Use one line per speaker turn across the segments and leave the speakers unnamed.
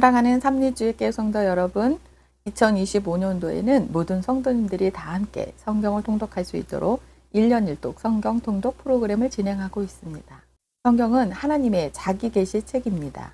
사랑하는 삼리주의교회 성도 여러분, 2025년도에는 모든 성도님들이 다 함께 성경을 통독할 수 있도록 1년 1독 성경 통독 프로그램을 진행하고 있습니다. 성경은 하나님의 자기 계시 책입니다.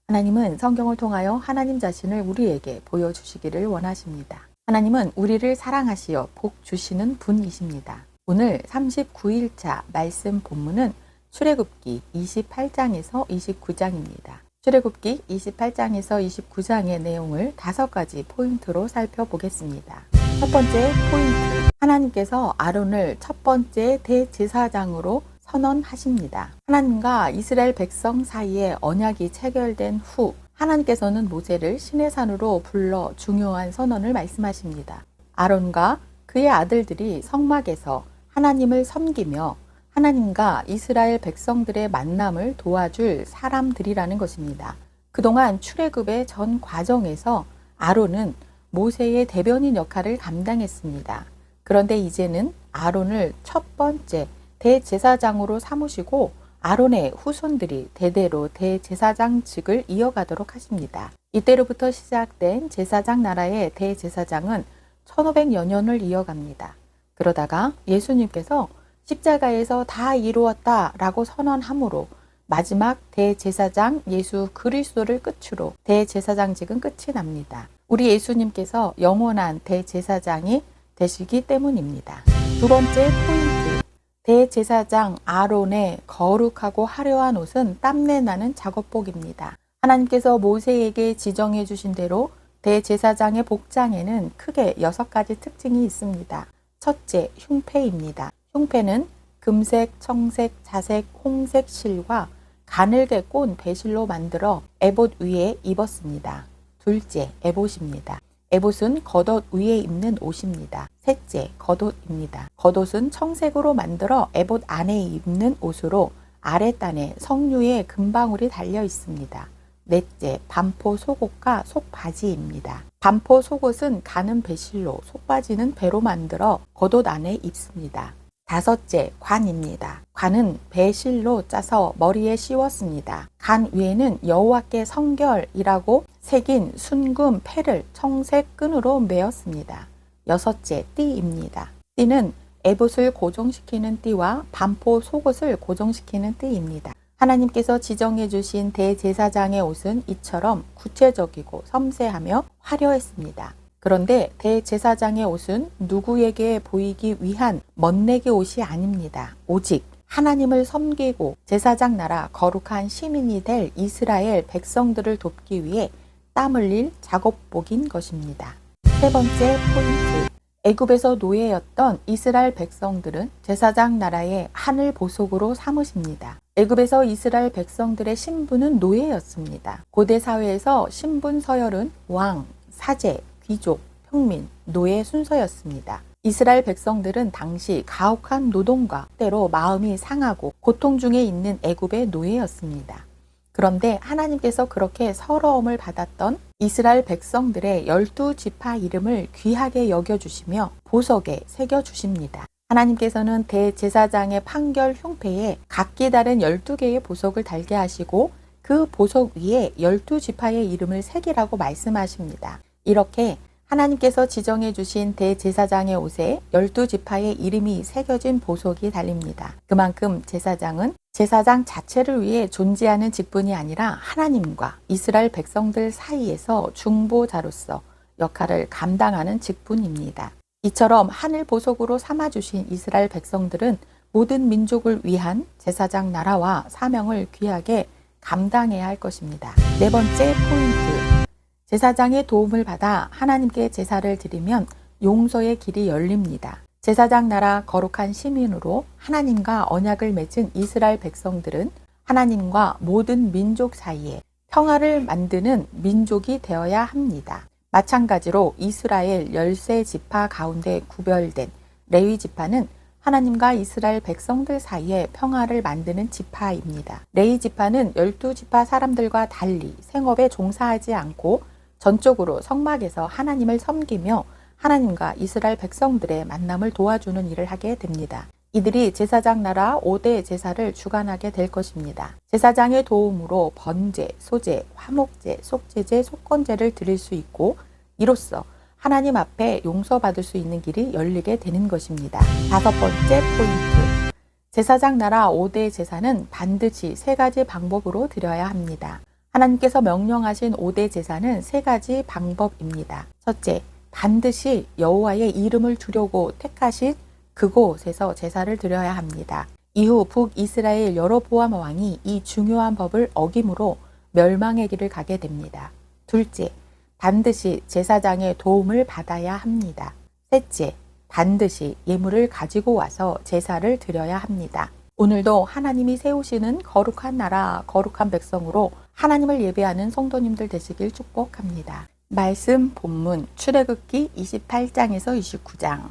하나님은 성경을 통하여 하나님 자신을 우리에게 보여주시기를 원하십니다. 하나님은 우리를 사랑하시어 복 주시는 분이십니다. 오늘 39일차 말씀 본문은 출애굽기 28장에서 29장입니다. 출애굽기 28장에서 29장의 내용을 5가지 포인트로 살펴보겠습니다. 첫 번째 포인트, 하나님께서 아론을 첫 번째 대제사장으로 선언하십니다. 하나님과 이스라엘 백성 사이에 언약이 체결된 후 하나님께서는 모세를 시내산으로 불러 중요한 선언을 말씀하십니다. 아론과 그의 아들들이 성막에서 하나님을 섬기며 하나님과 이스라엘 백성들의 만남을 도와줄 사람들이라는 것입니다. 그동안 출애굽의 전 과정에서 아론은 모세의 대변인 역할을 감당했습니다. 그런데 이제는 아론을 첫 번째 대제사장으로 삼으시고 아론의 후손들이 대대로 대제사장직을 이어가도록 하십니다. 이때로부터 시작된 제사장 나라의 대제사장은 1500여 년을 이어갑니다. 그러다가 예수님께서 십자가에서 다 이루었다라고 선언함으로 마지막 대제사장 예수 그리스도를 끝으로 대제사장직은 끝이 납니다. 우리 예수님께서 영원한 대제사장이 되시기 때문입니다. 두 번째 포인트, 대제사장 아론의 거룩하고 화려한 옷은 땀내 나는 작업복입니다. 하나님께서 모세에게 지정해 주신 대로 대제사장의 복장에는 크게 6가지 특징이 있습니다. 첫째, 흉패입니다. 흉패는 금색, 청색, 자색, 홍색 실과 가늘게 꼰 배실로 만들어 에봇 위에 입었습니다. 둘째, 에봇입니다. 에봇은 겉옷 위에 입는 옷입니다. 셋째, 겉옷입니다. 겉옷은 청색으로 만들어 에봇 안에 입는 옷으로 아랫단에 석류의 금방울이 달려 있습니다. 넷째, 반포 속옷과 속바지입니다. 반포 속옷은 가는 배실로, 속바지는 배로 만들어 겉옷 안에 입습니다. 다섯째, 관입니다. 관은 배실로 짜서 머리에 씌웠습니다. 관 위에는 여호와께 성결이라고 새긴 순금 패를 청색 끈으로 메었습니다. 여섯째, 띠입니다. 띠는 에봇을 고정시키는 띠와 반포 속옷을 고정시키는 띠입니다. 하나님께서 지정해 주신 대제사장의 옷은 이처럼 구체적이고 섬세하며 화려했습니다. 그런데 대제사장의 옷은 누구에게 보이기 위한 멋내기 옷이 아닙니다. 오직 하나님을 섬기고 제사장 나라 거룩한 시민이 될 이스라엘 백성들을 돕기 위해 땀 흘릴 작업복인 것입니다. 세 번째 포인트, 애굽에서 노예였던 이스라엘 백성들은 제사장 나라의 하늘 보석으로 삼으십니다. 애굽에서 이스라엘 백성들의 신분은 노예였습니다. 고대 사회에서 신분 서열은 왕, 사제, 귀족, 평민, 노예 순서였습니다. 이스라엘 백성들은 당시 가혹한 노동과 때로 마음이 상하고 고통 중에 있는 애굽의 노예였습니다. 그런데 하나님께서 그렇게 서러움을 받았던 이스라엘 백성들의 12지파 이름을 귀하게 여겨주시며 보석에 새겨주십니다. 하나님께서는 대제사장의 판결 흉패에 각기 다른 12개의 보석을 달게 하시고 그 보석 위에 12지파의 이름을 새기라고 말씀하십니다. 이렇게 하나님께서 지정해 주신 대제사장의 옷에 12지파의 이름이 새겨진 보석이 달립니다. 그만큼 제사장은 제사장 자체를 위해 존재하는 직분이 아니라 하나님과 이스라엘 백성들 사이에서 중보자로서 역할을 감당하는 직분입니다. 이처럼 하늘 보석으로 삼아주신 이스라엘 백성들은 모든 민족을 위한 제사장 나라와 사명을 귀하게 감당해야 할 것입니다. 네 번째 포인트, 제사장의 도움을 받아 하나님께 제사를 드리면 용서의 길이 열립니다. 제사장 나라 거룩한 시민으로 하나님과 언약을 맺은 이스라엘 백성들은 하나님과 모든 민족 사이에 평화를 만드는 민족이 되어야 합니다. 마찬가지로 이스라엘 13지파 가운데 구별된 레위 지파는 하나님과 이스라엘 백성들 사이에 평화를 만드는 지파입니다. 레위 지파는 12지파 사람들과 달리 생업에 종사하지 않고 전적으로 성막에서 하나님을 섬기며 하나님과 이스라엘 백성들의 만남을 도와주는 일을 하게 됩니다. 이들이 제사장 나라 5대 제사를 주관하게 될 것입니다. 제사장의 도움으로 번제, 소제, 화목제, 속죄제, 속건제를 드릴 수 있고 이로써 하나님 앞에 용서받을 수 있는 길이 열리게 되는 것입니다. 5번째 포인트. 제사장 나라 5대 제사는 반드시 3가지 방법으로 드려야 합니다. 하나님께서 명령하신 5대 제사는 3가지 방법입니다. 첫째, 반드시 여호와의 이름을 두려고 택하신 그곳에서 제사를 드려야 합니다. 이후 북이스라엘 여로보암 왕이 이 중요한 법을 어김으로 멸망의 길을 가게 됩니다. 둘째, 반드시 제사장의 도움을 받아야 합니다. 셋째, 반드시 예물을 가지고 와서 제사를 드려야 합니다. 오늘도 하나님이 세우시는 거룩한 나라, 거룩한 백성으로 하나님을 예배하는 성도님들 되시길 축복합니다. 말씀 본문 출애굽기 28장에서 29장.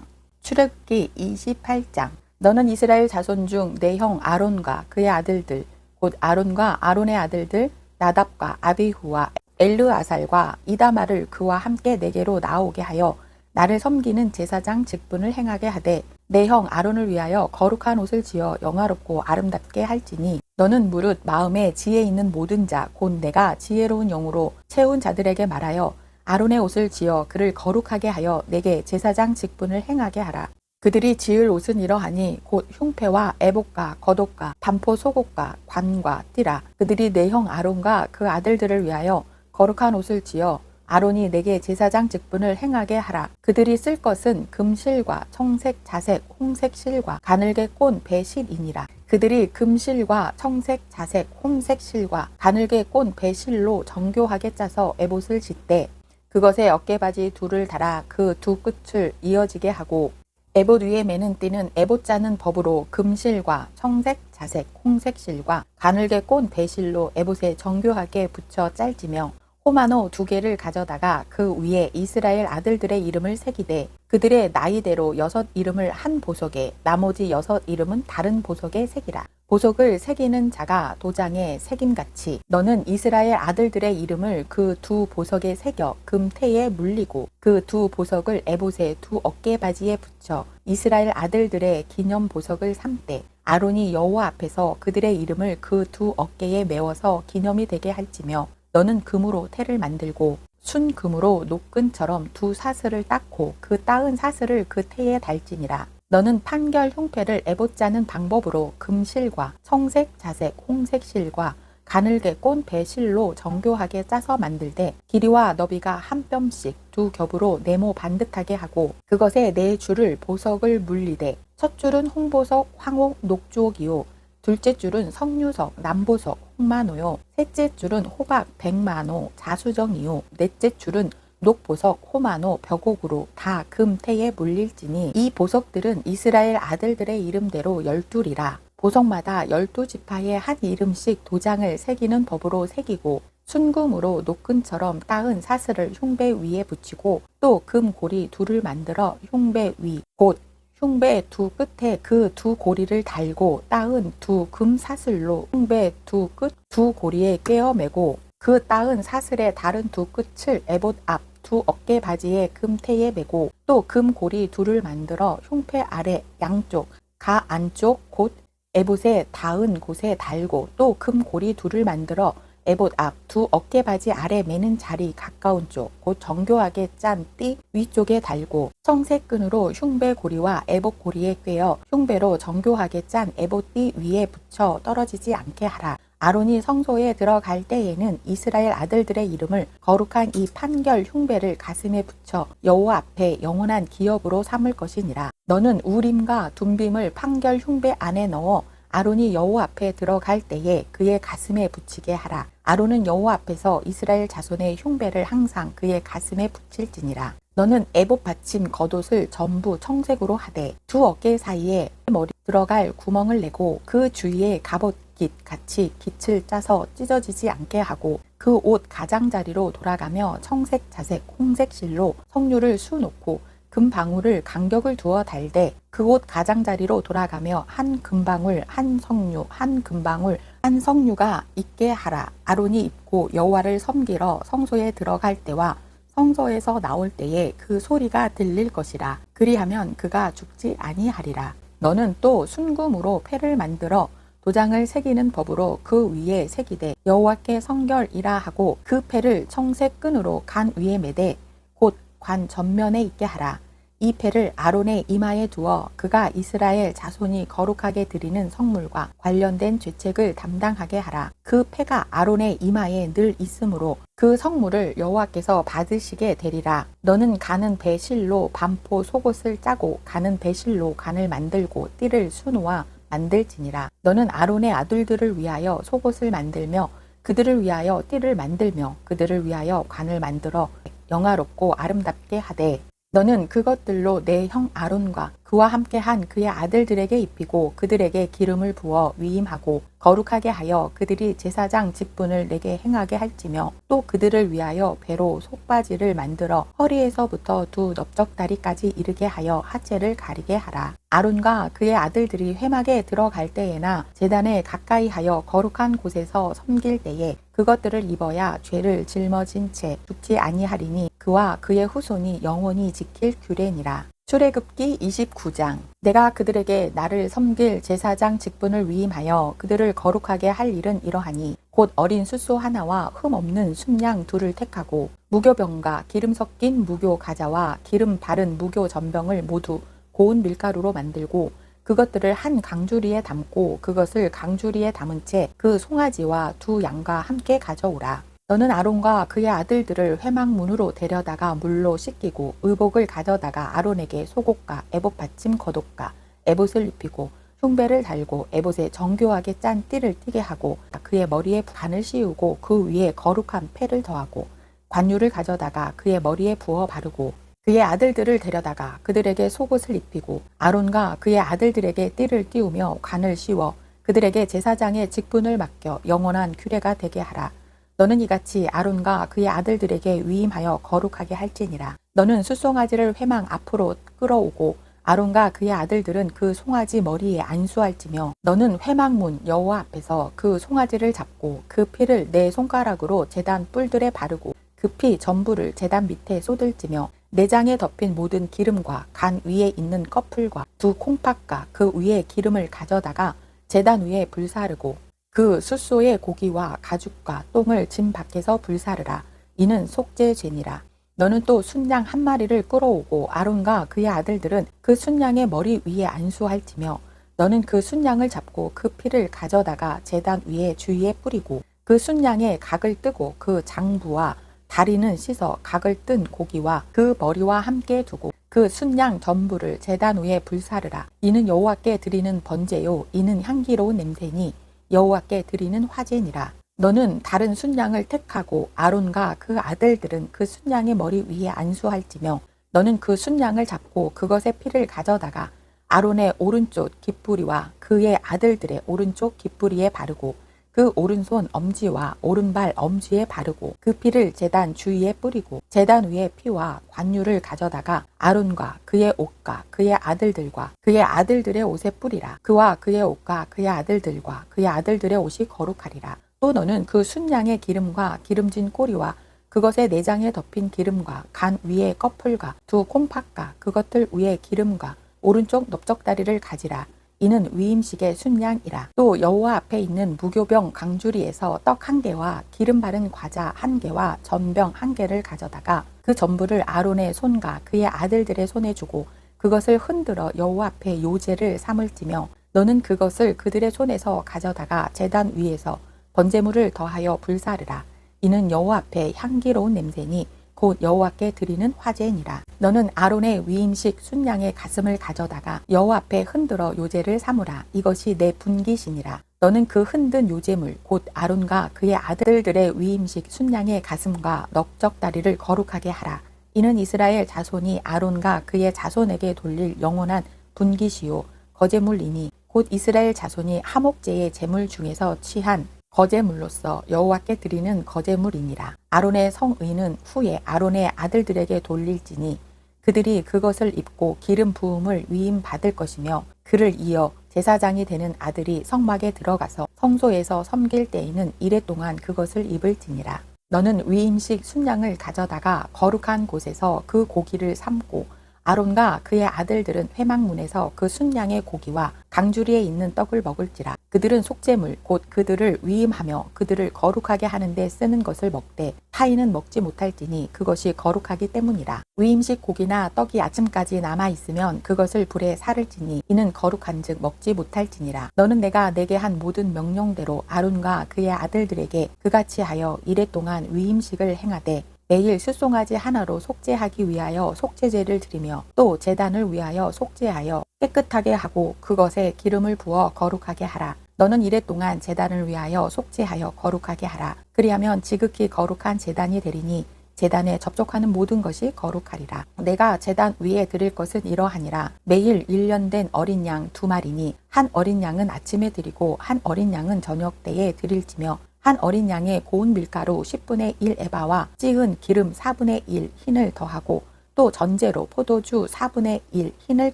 출애굽기 28장. 너는 이스라엘 자손 중 내 형 아론과 그의 아들들, 곧 아론과 아론의 아들들 나답과 아비후와 엘르아살과 이다말을 그와 함께 내게로 나오게 하여 나를 섬기는 제사장 직분을 행하게 하되 내 형 아론을 위하여 거룩한 옷을 지어 영화롭고 아름답게 할지니 너는 무릇 마음에 지혜 있는 모든 자 곧 내가 지혜로운 영으로 채운 자들에게 말하여 아론의 옷을 지어 그를 거룩하게 하여 내게 제사장 직분을 행하게 하라. 그들이 지을 옷은 이러하니 곧 흉패와 애복과 겉옷과 반포 속옷과 관과 띠라. 그들이 내 형 아론과 그 아들들을 위하여 거룩한 옷을 지어 아론이 내게 제사장 직분을 행하게 하라. 그들이 쓸 것은 금실과 청색, 자색, 홍색 실과 가늘게 꼰 배실이니라. 그들이 금실과 청색, 자색, 홍색 실과 가늘게 꼰 배실로 정교하게 짜서 에봇을 짓되 그것에 어깨바지 둘을 달아 그 두 끝을 이어지게 하고 에봇 위에 매는 띠는 에봇 짜는 법으로 금실과 청색, 자색, 홍색 실과 가늘게 꼰 배실로 에봇에 정교하게 붙여 짤지며 호마노 2개를 가져다가 그 위에 이스라엘 아들들의 이름을 새기되 그들의 나이대로 6 이름을 한 보석에 나머지 6 이름은 다른 보석에 새기라. 보석을 새기는 자가 도장에 새김같이 너는 이스라엘 아들들의 이름을 그 2 보석에 새겨 금테에 물리고 그 2 보석을 에봇의 2 어깨바지에 붙여 이스라엘 아들들의 기념 보석을 삼되 아론이 여호와 앞에서 그들의 이름을 그 2 어깨에 메워서 기념이 되게 할지며 너는 금으로 태를 만들고 순금으로 노끈처럼 2 사슬을 닦고 그 따은 사슬을 그 태에 달지니라. 너는 판결 흉패를 에봇 짜는 방법으로 금실과 청색, 자색, 홍색 실과 가늘게 꼰 배실로 정교하게 짜서 만들되 길이와 너비가 한 뼘씩 2 겹으로 네모 반듯하게 하고 그것에 4줄을 보석을 물리되 첫 줄은 홍보석, 황옥, 녹주옥이요 둘째 줄은 석류석, 남보석, 홍마노요. 셋째 줄은 호박, 백마노, 자수정이요. 넷째 줄은 녹보석, 호마노, 벽옥으로 다 금태에 물릴지니 이 보석들은 이스라엘 아들들의 이름대로 12이라. 보석마다 12지파의 한 이름씩 도장을 새기는 법으로 새기고 순금으로 노끈처럼 따은 사슬을 흉배 위에 붙이고 또 금고리 2를 만들어 흉배 위, 곧 흉배 2 끝에 그 2 고리를 달고 따은 2 금 사슬로 흉배 2 끝 2 고리에 꿰어 매고 그 따은 사슬의 다른 2 끝을 에봇 앞 2 어깨 바지의 금테에 매고 또 금 고리 2를 만들어 흉패 아래 양쪽 가 안쪽 곧 에봇의 닿은 곳에 달고 또 금 고리 2를 만들어 에봇 앞 2 어깨 바지 아래 매는 자리 가까운 쪽 곧 정교하게 짠 띠 위쪽에 달고 청색 끈으로 흉배 고리와 에봇 고리에 꿰어 흉배로 정교하게 짠 에봇 띠 위에 붙여 떨어지지 않게 하라. 아론이 성소에 들어갈 때에는 이스라엘 아들들의 이름을 거룩한 이 판결 흉배를 가슴에 붙여 여호와 앞에 영원한 기업으로 삼을 것이니라. 너는 우림과 둠빔을 판결 흉배 안에 넣어 아론이 여호와 앞에 들어갈 때에 그의 가슴에 붙이게 하라. 아론은 여호와 앞에서 이스라엘 자손의 흉배를 항상 그의 가슴에 붙일지니라. 너는 에봇 받침 겉옷을 전부 청색으로 하되 2 어깨 사이에 머리 들어갈 구멍을 내고 그 주위에 갑옷깃 같이 깃을 짜서 찢어지지 않게 하고 그 옷 가장자리로 돌아가며 청색, 자색, 홍색 실로 석류를 수놓고 금방울을 간격을 두어 달되 그 옷 가장자리로 돌아가며 한 금방울, 한 석류, 한 금방울, 한 석류가 있게 하라. 아론이 입고 여호와를 섬기러 성소에 들어갈 때와 성소에서 나올 때에 그 소리가 들릴 것이라. 그리하면 그가 죽지 아니하리라. 너는 또 순금으로 패를 만들어 도장을 새기는 법으로 그 위에 새기되 여호와께 성결이라 하고 그 패를 청색 끈으로 간 위에 매되 곧 관 전면에 있게 하라. 이 패를 아론의 이마에 두어 그가 이스라엘 자손이 거룩하게 드리는 성물과 관련된 죄책을 담당하게 하라. 그 패가 아론의 이마에 늘 있으므로 그 성물을 여호와께서 받으시게 되리라. 너는 가는 배실로 반포 속옷을 짜고 가는 배실로 관을 만들고 띠를 수놓아 만들지니라. 너는 아론의 아들들을 위하여 속옷을 만들며 그들을 위하여 띠를 만들며 그들을 위하여 관을 만들어 영화롭고 아름답게 하되 너는 그것들로 내 형 아론과 그와 함께한 그의 아들들에게 입히고 그들에게 기름을 부어 위임하고 거룩하게 하여 그들이 제사장 직분을 내게 행하게 할지며 또 그들을 위하여 배로 속바지를 만들어 허리에서부터 두 넓적다리까지 이르게 하여 하체를 가리게 하라. 아론과 그의 아들들이 회막에 들어갈 때에나 제단에 가까이 하여 거룩한 곳에서 섬길 때에 그것들을 입어야 죄를 짊어진 채 죽지 아니하리니 그와 그의 후손이 영원히 지킬 규례니라. 출애굽기 29장. 내가 그들에게 나를 섬길 제사장 직분을 위임하여 그들을 거룩하게 할 일은 이러하니 곧 어린 숫소 하나와 흠 없는 순양 둘을 택하고 무교병과 기름 섞인 무교 가자와 기름 바른 무교 전병을 모두 고운 밀가루로 만들고 그것들을 한 강주리에 담고 그것을 강주리에 담은 채 그 송아지와 두 양과 함께 가져오라. 너는 아론과 그의 아들들을 회막문으로 데려다가 물로 씻기고 의복을 가져다가 아론에게 속옷과 에봇 받침 겉옷과 에봇을 입히고 흉배를 달고 에봇에 정교하게 짠 띠를 띠게 하고 그의 머리에 관을 씌우고 그 위에 거룩한 패를 더하고 관유를 가져다가 그의 머리에 부어 바르고 그의 아들들을 데려다가 그들에게 속옷을 입히고 아론과 그의 아들들에게 띠를 띄우며 관을 씌워 그들에게 제사장의 직분을 맡겨 영원한 규례가 되게 하라. 너는 이같이 아론과 그의 아들들에게 위임하여 거룩하게 할지니라. 너는 숫송아지를 회막 앞으로 끌어오고 아론과 그의 아들들은 그 송아지 머리에 안수할지며 너는 회막문 여호와 앞에서 그 송아지를 잡고 그 피를 내 손가락으로 제단 뿔들에 바르고 그 피 전부를 제단 밑에 쏟을지며 내장에 덮인 모든 기름과 간 위에 있는 꺼풀과 두 콩팥과 그 위에 기름을 가져다가 제단 위에 불사르고 그 숫소의 고기와 가죽과 똥을 짐 밖에서 불사르라. 이는 속죄죄니라. 너는 또 순양 한 마리를 끌어오고 아론과 그의 아들들은 그 순양의 머리 위에 안수할지며 너는 그 순양을 잡고 그 피를 가져다가 제단 위에 주위에 뿌리고 그 순양의 각을 뜨고 그 장부와 다리는 씻어 각을 뜬 고기와 그 머리와 함께 두고 그 순양 전부를 제단 위에 불사르라. 이는 여호와께 드리는 번제요 이는 향기로운 냄새니 여호와께 드리는 화제니라. 너는 다른 순양을 택하고 아론과 그 아들들은 그 순양의 머리 위에 안수할지며 너는 그 순양을 잡고 그것의 피를 가져다가 아론의 오른쪽 깃뿌리와 그의 아들들의 오른쪽 깃뿌리에 바르고 그 오른손 엄지와 오른발 엄지에 바르고 그 피를 제단 주위에 뿌리고 제단 위에 피와 관유를 가져다가 아론과 그의 옷과 그의 아들들과 그의 아들들의 옷에 뿌리라. 그와 그의 옷과 그의 아들들과 그의 아들들의 옷이 거룩하리라. 또 너는 그 순양의 기름과 기름진 꼬리와 그것의 내장에 덮인 기름과 간 위에 꺼풀과 두 콩팥과 그것들 위에 기름과 오른쪽 넓적다리를 가지라. 이는 위임식의 순양이라. 또 여호와 앞에 있는 무교병 강주리에서 떡 한 개와 기름 바른 과자 한 개와 전병 한 개를 가져다가 그 전부를 아론의 손과 그의 아들들의 손에 주고 그것을 흔들어 여호와 앞에 요제를 삼을지며 너는 그것을 그들의 손에서 가져다가 제단 위에서 번제물을 더하여 불사르라. 이는 여호와 앞에 향기로운 냄새니 곧 여호와께 드리는 화제니라. 너는 아론의 위임식 순양의 가슴을 가져다가 여호와 앞에 흔들어 요제를 삼으라. 이것이 내 분깃이니라. 너는 그 흔든 요제물 곧 아론과 그의 아들들의 위임식 순양의 가슴과 넓적다리를 거룩하게 하라. 이는 이스라엘 자손이 아론과 그의 자손에게 돌릴 영원한 분깃이요 거제물이니 곧 이스라엘 자손이 하목제의 제물 중에서 취한 거제물로서 여호와께 드리는 거제물이니라. 아론의 성의는 후에 아론의 아들들에게 돌릴지니 그들이 그것을 입고 기름 부음을 위임 받을 것이며 그를 이어 제사장이 되는 아들이 성막에 들어가서 성소에서 섬길 때에는 이레 동안 그것을 입을지니라. 너는 위임식 순양을 가져다가 거룩한 곳에서 그 고기를 삶고 아론과 그의 아들들은 회막문에서 그 순양의 고기와 강주리에 있는 떡을 먹을지라. 그들은 속죄물 곧 그들을 위임하며 그들을 거룩하게 하는 데 쓰는 것을 먹되 타인은 먹지 못할지니 그것이 거룩하기 때문이라. 위임식 고기나 떡이 아침까지 남아 있으면 그것을 불에 사를지니 이는 거룩한즉 먹지 못할지니라. 너는 내가 내게 한 모든 명령대로 아론과 그의 아들들에게 그같이 하여 이레 동안 위임식을 행하되 매일 숫송아지 하나로 속죄하기 위하여 속죄제를 드리며 또 제단을 위하여 속죄하여 깨끗하게 하고 그것에 기름을 부어 거룩하게 하라. 너는 이레 동안 제단을 위하여 속죄하여 거룩하게 하라. 그리하면 지극히 거룩한 제단이 되리니 제단에 접촉하는 모든 것이 거룩하리라. 내가 제단 위에 드릴 것은 이러하니라. 매일 1년 된 어린 양 2마리니 한 어린 양은 아침에 드리고 한 어린 양은 저녁 때에 드릴지며 한 어린 양의 고운 밀가루 10분의 1 에바와 찌은 기름 4분의 1 흰을 더하고 또 전제로 포도주 4분의 1 흰을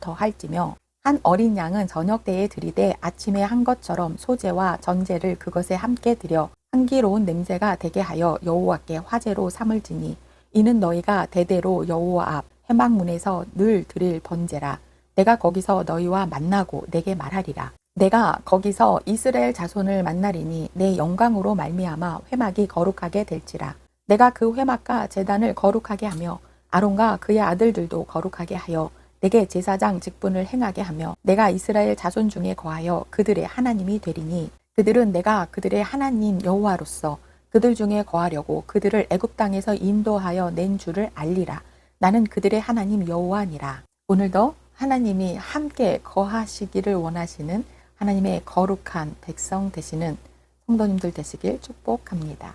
더할지며 한 어린 양은 저녁 때에 드리되 아침에 한 것처럼 소제와 전제를 그것에 함께 드려 향기로운 냄새가 되게 하여 여호와께 화제로 삼을지니 이는 너희가 대대로 여호와 앞 회막문에서 늘 드릴 번제라. 내가 거기서 너희와 만나고 내게 말하리라. 내가 거기서 이스라엘 자손을 만나리니 내 영광으로 말미암아 회막이 거룩하게 될지라. 내가 그 회막과 제단을 거룩하게 하며 아론과 그의 아들들도 거룩하게 하여 내게 제사장 직분을 행하게 하며 내가 이스라엘 자손 중에 거하여 그들의 하나님이 되리니 그들은 내가 그들의 하나님 여호와로서 그들 중에 거하려고 그들을 애굽 땅에서 인도하여 낸 줄을 알리라. 나는 그들의 하나님 여호와니라. 오늘도 하나님이 함께 거하시기를 원하시는 하나님의 거룩한 백성 되시는 성도님들 되시길 축복합니다.